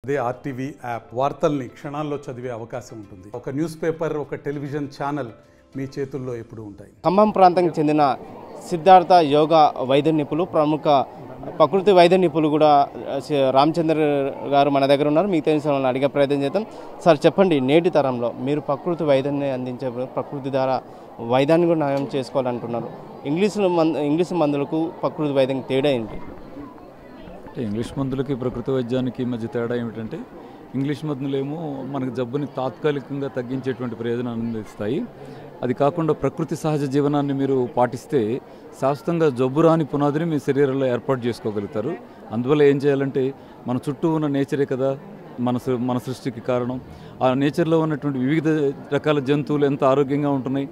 అదే RTV app వార్తల్ని క్షణాల్లో చదివే అవకాశం ఉంటుంది. ఒక న్యూస్ పేపర్, ఒక టెలివిజన్ ఛానల్ మీ చేతుల్లో ఎప్పుడూ ఉంటాయి. ఖమ్మం ప్రాంతానికి చెందిన సిద్ధార్థ యోగా వైద్య నిపుణులు, ప్రముఖ ప్రకృతి వైద్య నిపుణులు కూడా రామచంద్ర గారు మన దగ్గర ఉన్నారు. మీకు తెలిసిన వాళ్ళని అడిగే ప్రయత్నం చేద్దాం. సార్ చెప్పండి, నేటి తరంలో మీరు ప్రకృతి వైద్యాన్ని అందించే ప్రకృతి ద్వారా వైద్యాన్ని కూడా నయం చేసుకోవాలంటున్నారు. ఇంగ్లీష్ మందులకు ప్రకృతి వైద్యం తేడా ఏంటి? ఇంగ్లీష్ మందులకి ప్రకృతి వైద్యానికి మధ్య తేడా ఏమిటంటే, ఇంగ్లీష్ మందులేమో మనకు జబ్బుని తాత్కాలికంగా తగ్గించేటువంటి ప్రయోజనాన్ని అందిస్తాయి. అది కాకుండా ప్రకృతి సహజ జీవనాన్ని మీరు పాటిస్తే శాశ్వతంగా జబ్బు రాని పునాదిని మీ శరీరంలో ఏర్పాటు చేసుకోగలుగుతారు. అందువల్ల ఏం చేయాలంటే, మన చుట్టూ ఉన్న నేచరే కదా మన సృష్టికి కారణం. ఆ నేచర్లో ఉన్నటువంటి వివిధ రకాల జంతువులు ఎంత ఆరోగ్యంగా ఉంటున్నాయి,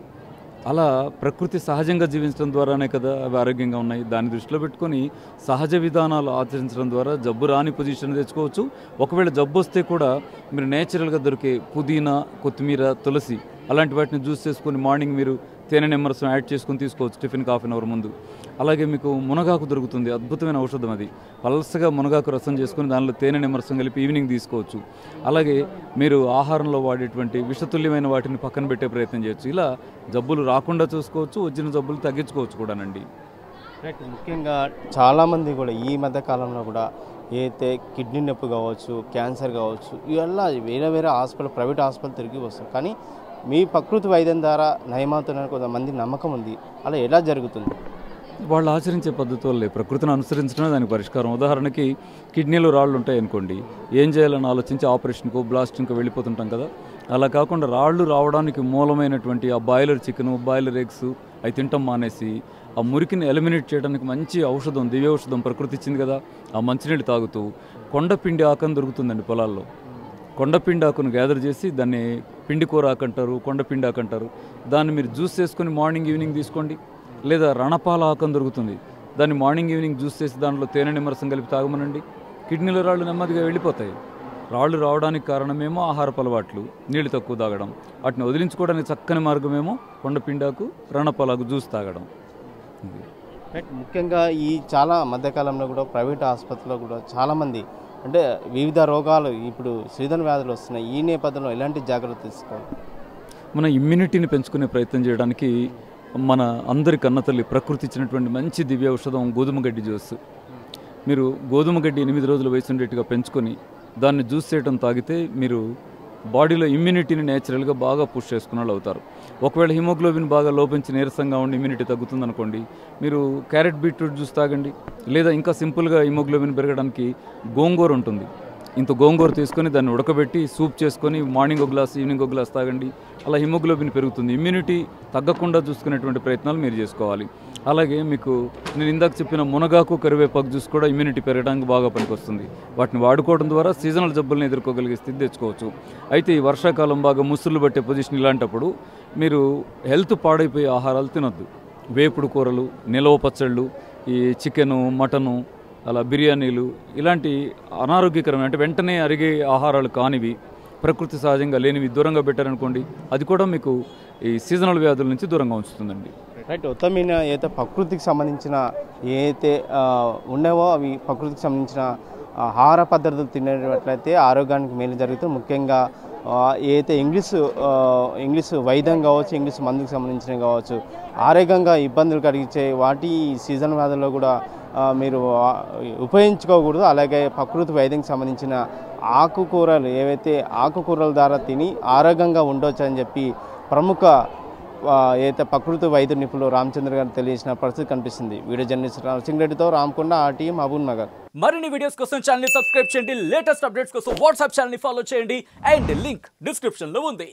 అలా ప్రకృతి సహజంగా జీవించడం ద్వారానే కదా అవి ఆరోగ్యంగా ఉన్నాయి. దాన్ని దృష్టిలో పెట్టుకొని సహజ విధానాలు ఆచరించడం ద్వారా జబ్బు రాని పొజిషన్ తెచ్చుకోవచ్చు. ఒకవేళ జబ్బు వస్తే కూడా మీరు నేచురల్గా దొరికే పుదీనా, కొత్తిమీర, తులసి అలాంటి వాటిని జ్యూస్ చేసుకొని మార్నింగ్ మీరు తేనె నిమ్మరసం యాడ్ చేసుకొని తీసుకోవచ్చు టిఫిన్కి హాఫ్ అన్ అవర్ ముందు. అలాగే మీకు మునగాకు దొరుకుతుంది, అద్భుతమైన ఔషధం అది. పలసగా మునగాకు రసం చేసుకుని దానిలో తేనె నిమ్మరసం కలిపి ఈవినింగ్ తీసుకోవచ్చు. అలాగే మీరు ఆహారంలో వాడేటువంటి విషతుల్యమైన వాటిని పక్కన పెట్టే ప్రయత్నం చేయొచ్చు. ఇలా జబ్బులు రాకుండా చూసుకోవచ్చు, వచ్చిన జబ్బులు తగ్గించుకోవచ్చు కూడానండి. ముఖ్యంగా చాలామంది కూడా ఈ మధ్య కాలంలో కూడా ఏదైతే కిడ్నీ నొప్పి కావచ్చు, క్యాన్సర్ కావచ్చు, ఇవల్ల వేరే హాస్పిటల్, ప్రైవేట్ హాస్పిటల్ తిరిగి వస్తాం. కానీ మీ ప్రకృతి వైద్యం ద్వారా నయమవుతున్న కొంతమంది నమ్మకం ఉంది. అలా ఎలా జరుగుతుంది? వాళ్ళు ఆచరించే పద్ధతి వల్లే ప్రకృతిని అనుసరించడమే దానికి పరిష్కారం. ఉదాహరణకి కిడ్నీలో రాళ్ళు ఉంటాయి అనుకోండి, ఏం చేయాలని ఆలోచించి ఆపరేషన్కో బ్లాస్టింగ్కో వెళ్ళిపోతుంటాం కదా. అలా కాకుండా రాళ్ళు రావడానికి మూలమైనటువంటి ఆ బాయిలర్ చికెను, బాయిలర్ ఎగ్స్ అవి తింటాం మానేసి ఆ మురికిని ఎలిమినేట్ చేయడానికి మంచి ఔషధం, దివ్య ఔషధం ప్రకృతి ఇచ్చింది కదా, ఆ మంచినీళ్ళు తాగుతూ కొండపిండి ఆకని దొరుకుతుందండి పొలాల్లో. కొండపిండి ఆకును గ్యాదర్ చేసి దాన్ని పిండి కూర ఆకంటారు, కొండపిండి ఆకంటారు. దాన్ని మీరు జ్యూస్ చేసుకొని మార్నింగ్ ఈవినింగ్ తీసుకోండి. లేదా రణపాల ఆకని దొరుకుతుంది, దాన్ని మార్నింగ్ ఈవినింగ్ జ్యూస్ చేసి దాంట్లో తేనె నిమ్మరసం కలిపి తాగమనండి. కిడ్నీలో రాళ్ళు నెమ్మదిగా వెళ్ళిపోతాయి. రాళ్ళు రావడానికి కారణమేమో ఆహారపు అలవాట్లు, నీళ్ళు తక్కువ తాగడం. వాటిని వదిలించుకోవడానికి చక్కని మార్గమేమో కొండపిండాకు, రణపాలకు జ్యూస్ తాగడం. ముఖ్యంగా ఈ చాలా మధ్యకాలంలో కూడా ప్రైవేట్ ఆసుపత్రిలో కూడా చాలామంది అంటే వివిధ రోగాలు, ఇప్పుడు సీజన్ వ్యాధులు వస్తున్నాయి. ఈ నేపథ్యంలో ఎలాంటి జాగ్రత్తలు తీసుకోవాలి? మన ఇమ్యూనిటీని పెంచుకునే ప్రయత్నం చేయడానికి మన అందరి కన్నతల్లి ప్రకృతి ఇచ్చినటువంటి మంచి దివ్య ఔషధం గోధుమ గడ్డి జ్యూస్. మీరు గోధుమ గడ్డి 8 రోజుల వయసు ఉండేట్టుగా పెంచుకొని దాన్ని జ్యూస్ చేయడం తాగితే మీరు బాడీలో ఇమ్యూనిటీని నేచురల్గా బాగా పుష్ చేసుకున్న వాళ్ళు అవుతారు. ఒకవేళ హిమోగ్లోబిన్ బాగా లోపించి నీరసంగా ఉండి ఇమ్యూనిటీ తగ్గుతుందనుకోండి, మీరు క్యారెట్ బీట్రూట్ జ్యూస్ తాగండి. లేదా ఇంకా సింపుల్గా హిమోగ్లోబిన్ పెరగడానికి గోంగూర ఉంటుంది, ఇంత గోంగూర తీసుకొని దాన్ని ఉడకబెట్టి సూప్ చేసుకొని మార్నింగ్ ఒక గ్లాస్, ఈవినింగ్ ఒక గ్లాస్ తాగండి. అలా హిమోగ్లోబిన్ పెరుగుతుంది. ఇమ్యూనిటీ తగ్గకుండా చూసుకునేటువంటి ప్రయత్నాలు మీరు చేసుకోవాలి. అలాగే మీకు నేను ఇందాక చెప్పిన మునగాకు, కరివేపాకు జ్యూస్ కూడా ఇమ్యూనిటీ పెరగడానికి బాగా పనికొస్తుంది. వాటిని వాడుకోవడం ద్వారా సీజనల్ జబ్బులను ఎదుర్కోగలిగే స్థితి తెచ్చుకోవచ్చు. అయితే ఈ వర్షాకాలం బాగా ముసుళ్ళు పట్టే పొజిషన్ ఇలాంటప్పుడు మీరు హెల్త్ పాడైపోయే ఆహారాలు తినొద్దు. వేపుడు కూరలు, నిలవ పచ్చళ్ళు, ఈ చికెను, మటను, అలా బిర్యానీలు ఇలాంటి అనారోగ్యకరమైన అంటే వెంటనే అరిగే ఆహారాలు కానివి, ప్రకృతి సహజంగా లేనివి దూరంగా పెట్టారనుకోండి, అది కూడా మీకు ఈ సీజనల్ వ్యాధుల నుంచి దూరంగా ఉంచుతుందండి. రైట్. ఉత్తమైన ఏదైతే ప్రకృతికి సంబంధించిన ఏదైతే ఉన్నావో అవి ప్రకృతికి సంబంధించిన ఆహార పద్ధతులు తినేటట్లయితే ఆరోగ్యానికి మేలు జరుగుతుంది. ముఖ్యంగా ఏదైతే ఇంగ్లీష్ వైద్యం కావచ్చు, ఇంగ్లీష్ మందుకు సంబంధించినవి కావచ్చు, ఆరోగ్యంగా ఇబ్బందులు కలిగించే వాటి సీజన్ వ్యాధుల్లో కూడా మీరు ఉపయోగించుకోకూడదు. అలాగే ప్రకృతి వైద్యంకి సంబంధించిన ఆకుకూరలు ఏవైతే ఆకుకూరల ద్వారా తిని ఆరోగ్యంగా ఉండవచ్చు అని చెప్పి ప్రముఖ ఏదైతే ప్రకృతి వైద్య నిపుణులు రామచంద్ర గారు తెలియజేసిన పరిస్థితి కనిపిస్తుంది. వీడియో జర్నలిస్ట్ సింగరెడ్డితో రామకొండ, ఆర్టీఎం, మహబూబ్ నగర్. మరిన్ని వీడియోస్ కోసం ఛానల్ ని సబ్స్క్రైబ్ చేయండి. లేటెస్ట్ అప్డేట్స్ కోసం వాట్సాప్ ఛానల్ ని ఫాలో చేయండి. అండ్ లింక్ డిస్క్రిప్షన్ లో ఉంది.